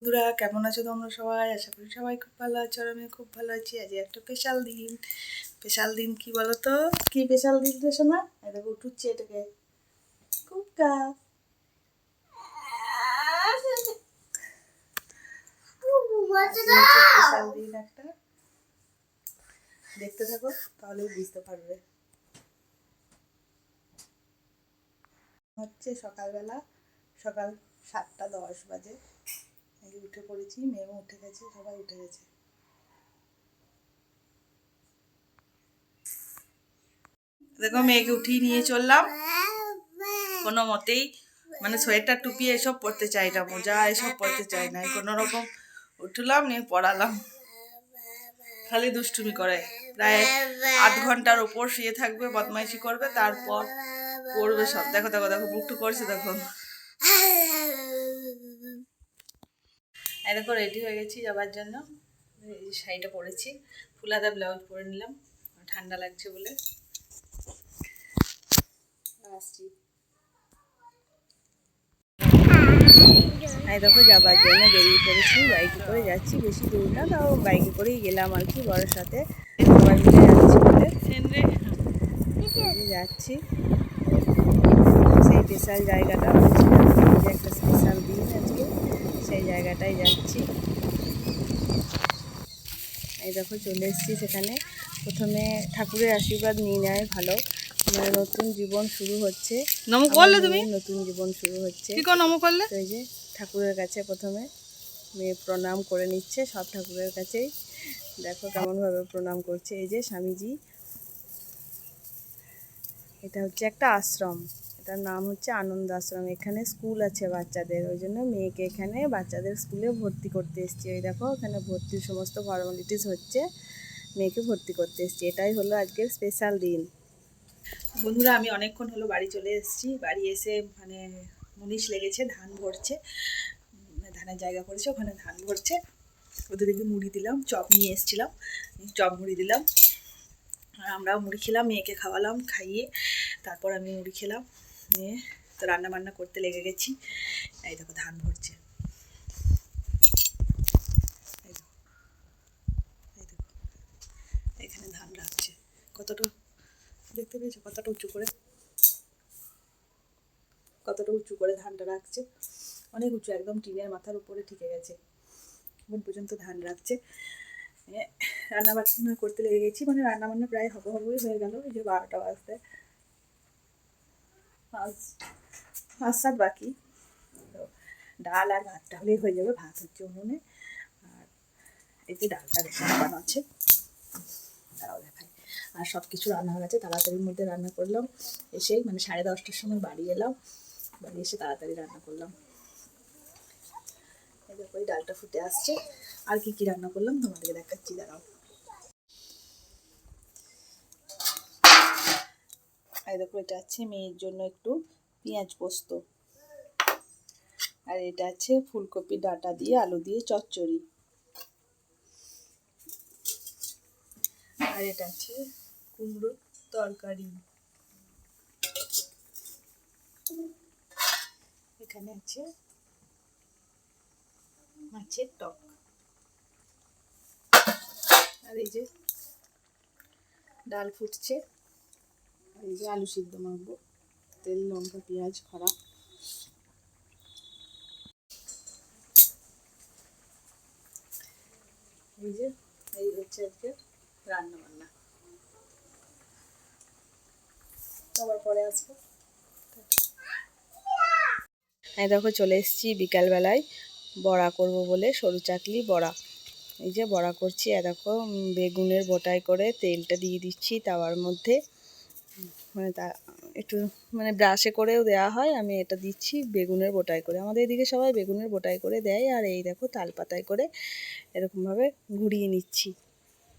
বন্ধুরা কেমন আছো তোমরা সবাই? আশা করি সবাই খুব ভালো আছো, আর আমি খুব ভালো আছি। আজ একটা স্পেশাল দিন কি বলো তো? কি স্পেশাল দিন রে সোনা? দেখো উঠুচ্ছে এটাকে খুব স্পেশাল দিন একটা, দেখতে থাকো তাহলে বুঝতে পারবে। হচ্ছে সকালবেলা, সকাল 7:10 বাজে। উঠে পড়েছি, মেয়েও উঠে গেছে, সবাই উঠে গেছে। দেখো মেয়েকে উঠিয়ে নিয়ে চললাম, কোনো মতেই মানে সোয়েটার টুপি এসব পরতে চাই না, মোজা এসব পরতে চাই না, কোনো রকম উঠলাম নিয়ে পড়ালাম। খালি দুষ্টুমি করে, প্রায় 8 ঘন্টার ওপর শুয়ে থাকবে, বদমাইশি করবে, তারপর পড়বে সব। দেখো দেখো দেখো বুকটু করছে দেখো। এই দেখো রেডি হয়ে গেছি যাবার জন্য। এই শাড়িটা পরেছি, ফুলাদা ব্লাউজ পরে নিলাম, ঠান্ডা লাগছে বলে। আসছি, এই দেখো যাবার জন্য বেরিয়ে পড়েছি, বাইকে করে যাচ্ছি, বেশি দূর না, তাও বাইকে করেই গেলাম আর কি, বড়োর সাথে সবাই মিলে যাচ্ছি বলে যাচ্ছি। সেই স্পেশাল জায়গাটা বলছিলাম যে একটা স্পেশাল দিন আজকে, সেই জায়গাটায় যাচ্ছি। এই দেখো চলে এসেছি সেখানে। প্রথমে ঠাকুরের আশীর্বাদ নিয়ে নেয় ভালো, মানে নতুন জীবন শুরু হচ্ছে, নতুন জীবন শুরু হচ্ছে। এই যে ঠাকুরের কাছে প্রথমে মেয়ে প্রণাম করে নিচ্ছে, সব ঠাকুরের কাছেই। দেখো কেমনভাবে প্রণাম করছে। এই যে স্বামীজি, এটা হচ্ছে একটা আশ্রম, এটার নাম হচ্ছে আনন্দ আশ্রম। এখানে স্কুল আছে বাচ্চাদের, ওই জন্য মেয়েকে এখানে বাচ্চাদের স্কুলে ভর্তি করতে এসেছি। ওই দেখো এখানে ভর্তির সমস্ত ফর্মালিটিস হচ্ছে, মেয়েকে ভর্তি করতে এসেছি। এটাই হলো আজকের স্পেশাল দিন। বন্ধুরা আমি অনেকক্ষণ হলো বাড়ি চলে এসেছি। বাড়ি এসে মানে মুনিশ লেগেছে, ধান ভরছে, ধানের জায়গা করেছে, ওখানে ধান ভরছে। ওদেরকে মুড়ি দিলাম, চপ নিয়ে এসেছিলাম, চপ মুড়ি দিলাম, আর আমরাও মুড়ি খেলাম, মেয়েকে খাওয়ালাম, খাইয়ে তারপর আমি মুড়ি খেলাম। নিয়ে তো রান্না বান্না করতে লেগে গেছি। এই দেখো ধান ভরছে, এই দেখো, এই দেখো এখানে ধান রাখছে। কতটা দেখতে পেয়েছো? কতটা উঁচু করে ধানটা রাখছে, অনেক উঁচু, একদম টিনের মাথার উপরে ঠেকে গেছে, এখন পর্যন্ত ধান রাখছে। রান্না বান্না করতে লেগে গেছি, মানে রান্না বান্না প্রায় হবই হয়ে গেল। এই যে 12টা বাজতে 5-7 বাকি। তো ডাল আর ভাতটা হলেই হয়ে যাবে। ভাত হচ্ছে উনুনে, আর এই যে ডালটা বেশি বানানো আছে, তারাও দেখায়। আর সব কিছু রান্না হয়ে গেছে, তাড়াতাড়ির মধ্যে রান্না করলাম। এসেই মানে 10:30টার সময় বাড়ি এলাম, বাড়ি এসে তাড়াতাড়ি রান্না করলাম। এই দেখো এই ডালটা ফুটে আসছে। আর কি কি রান্না করলাম তোমাদেরকে দেখাচ্ছি, দাঁড়াও। এই দেখো এটা আছে মেয়ের জন্য একটু পেঁয়াজ পোস্ত, আর এটা আছে ফুলকপি ডাঁটা দিয়ে আলু দিয়ে চচ্চড়ি, আর এটা আছে কুমড়োর তরকারি, এখানে আছে মাছের টক, আর এই যে ডাল ফুটছে, আর এই যে আলু সিদ্ধ মাখবো, তেল লঙ্কা পেঁয়াজ খড়া। এই যে এই হচ্ছে আজকে রান্না বান্না, আবার পরে আসবো। এই দেখো চলে এসেছি বিকালবেলায় বড়া করব বলে, সরু চাকলি বড়া। এই যে বড়া করছি, দেখো বেগুনের বোটাই করে তেলটা দিয়ে দিচ্ছি তাওয়ার মধ্যে, মানে তা একটু মানে ব্রাশে করেও দেওয়া হয়, আমি এটা দিচ্ছি বেগুনের বোটাই করে। আমাদের এদিকে সবাই বেগুনের বোটাই করে দেয়, আর এই দেখো তালপাতায় করে এরকমভাবে ঘুরিয়ে নিচ্ছি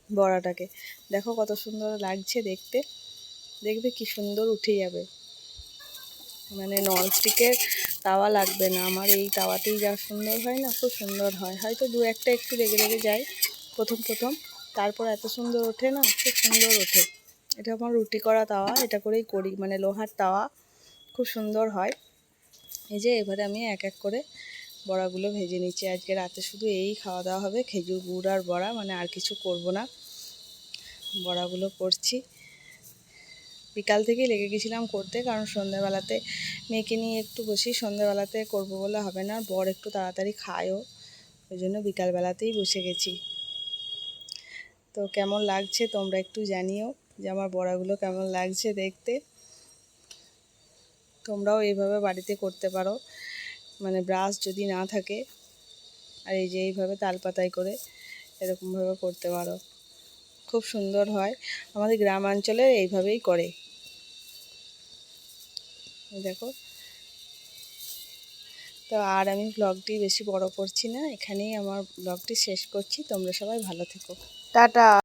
বড়াটাকে। দেখো কত সুন্দর লাগছে দেখতে, দেখবে কি সুন্দর উঠে যাবে, মানে ননস্টিকের তাওয়া লাগবে না, আমার এই তাওয়াতেই যা সুন্দর হয় না, খুব সুন্দর হয়। হয়তো দু একটা একটু লেগে যায় প্রথম, তারপর এত সুন্দর ওঠে না, খুব সুন্দর ওঠে। এটা আমার রুটি করা তাওয়া, এটা করেই করি, মানে লোহার তাওয়া, খুব সুন্দর হয়। এই যে এবারে আমি এক এক করে বড়াগুলো ভেজে নিচ্ছি। আজকে রাতে শুধু এই খাওয়া দাওয়া হবে, খেজুর গুড় আর বড়া, মানে আর কিছু করব না। বড়াগুলো করছি। বিকাল থেকেই লেগে গেছিলাম করতে, কারণ সন্ধ্যাবেলাতে মেয়েকে নিয়ে একটু বসি, সন্ধ্যাবেলাতে করব বলে হবে না, বর একটু তাড়াতাড়ি খায়ও, ওই জন্য বিকালবেলাতেই বসে গেছি। তো কেমন লাগছে তোমরা একটু জানিও যে আমার বড়াগুলো কেমন লাগছে দেখতে। তোমরাও এইভাবে বাড়িতে করতে পারো, মানে ব্রাশ যদি না থাকে, আর এই যে এইভাবে তালপাতায় করে এরকমভাবে করতে পারো, খুব সুন্দর হয়। আমাদের গ্রামাঞ্চলে এইভাবেই করে। দেখো, তো আর আমি ব্লগটি বেশি বড় করছি না, এখানেই আমার ব্লগটি শেষ করছি। তোমরা সবাই ভালো থেকো, টাটা।